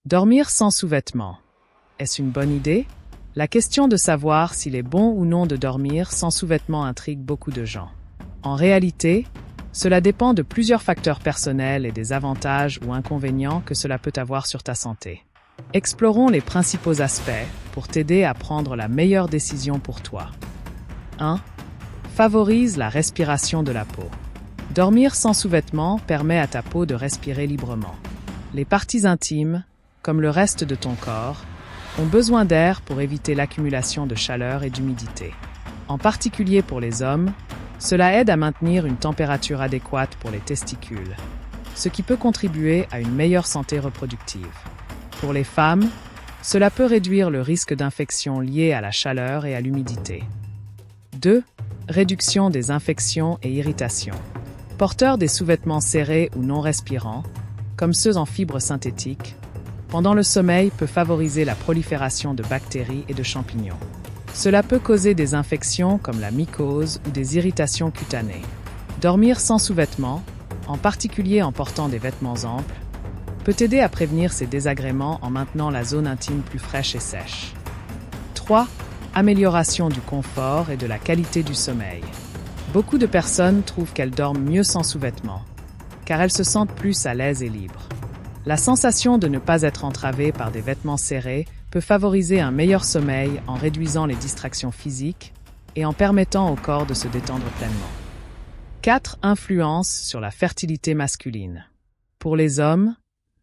Dormir sans sous-vêtements. Est-ce une bonne idée? La question de savoir s'il est bon ou non de dormir sans sous-vêtements intrigue beaucoup de gens. En réalité, cela dépend de plusieurs facteurs personnels et des avantages ou inconvénients que cela peut avoir sur ta santé. Explorons les principaux aspects pour t'aider à prendre la meilleure décision pour toi. 1. Favorise la respiration de la peau. Dormir sans sous-vêtements permet à ta peau de respirer librement. Les parties intimes, comme le reste de ton corps, ont besoin d'air pour éviter l'accumulation de chaleur et d'humidité. En particulier pour les hommes, cela aide à maintenir une température adéquate pour les testicules, ce qui peut contribuer à une meilleure santé reproductive. Pour les femmes, cela peut réduire le risque d'infections liées à la chaleur et à l'humidité. 2. Réduction des infections et irritations. Porteurs des sous-vêtements serrés ou non respirants, comme ceux en fibres synthétiques, pendant le sommeil peut favoriser la prolifération de bactéries et de champignons. Cela peut causer des infections comme la mycose ou des irritations cutanées. Dormir sans sous-vêtements, en particulier en portant des vêtements amples, peut aider à prévenir ces désagréments en maintenant la zone intime plus fraîche et sèche. 3. Amélioration du confort et de la qualité du sommeil. Beaucoup de personnes trouvent qu'elles dorment mieux sans sous-vêtements, car elles se sentent plus à l'aise et libres. La sensation de ne pas être entravée par des vêtements serrés peut favoriser un meilleur sommeil en réduisant les distractions physiques et en permettant au corps de se détendre pleinement. 4. Influence sur la fertilité masculine. Pour les hommes,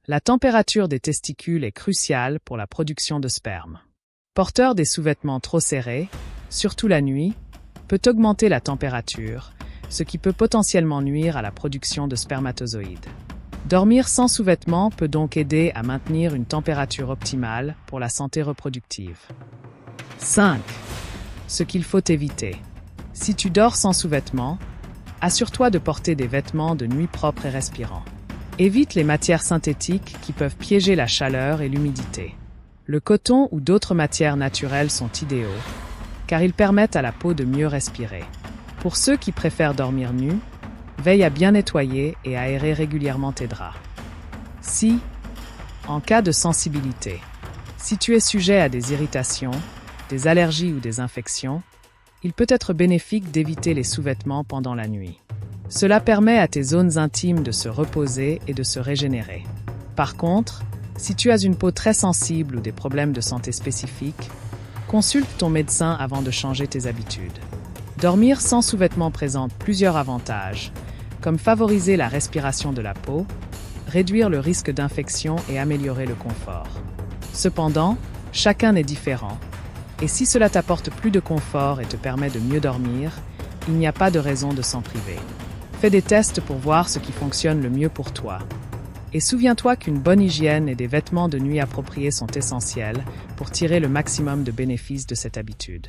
la température des testicules est cruciale pour la production de sperme. Porteur des sous-vêtements trop serrés, surtout la nuit, peut augmenter la température, ce qui peut potentiellement nuire à la production de spermatozoïdes. Dormir sans sous-vêtements peut donc aider à maintenir une température optimale pour la santé reproductive. 5. Ce qu'il faut éviter. Si tu dors sans sous-vêtements, assure-toi de porter des vêtements de nuit propres et respirants. Évite les matières synthétiques qui peuvent piéger la chaleur et l'humidité. Le coton ou d'autres matières naturelles sont idéaux, car ils permettent à la peau de mieux respirer. Pour ceux qui préfèrent dormir nus, veille à bien nettoyer et aérer régulièrement tes draps. 6. En cas de sensibilité. Si tu es sujet à des irritations, des allergies ou des infections, il peut être bénéfique d'éviter les sous-vêtements pendant la nuit. Cela permet à tes zones intimes de se reposer et de se régénérer. Par contre, si tu as une peau très sensible ou des problèmes de santé spécifiques, consulte ton médecin avant de changer tes habitudes. Dormir sans sous-vêtements présente plusieurs avantages, comme favoriser la respiration de la peau, réduire le risque d'infection et améliorer le confort. Cependant, chacun est différent, et si cela t'apporte plus de confort et te permet de mieux dormir, il n'y a pas de raison de s'en priver. Fais des tests pour voir ce qui fonctionne le mieux pour toi. Et souviens-toi qu'une bonne hygiène et des vêtements de nuit appropriés sont essentiels pour tirer le maximum de bénéfices de cette habitude.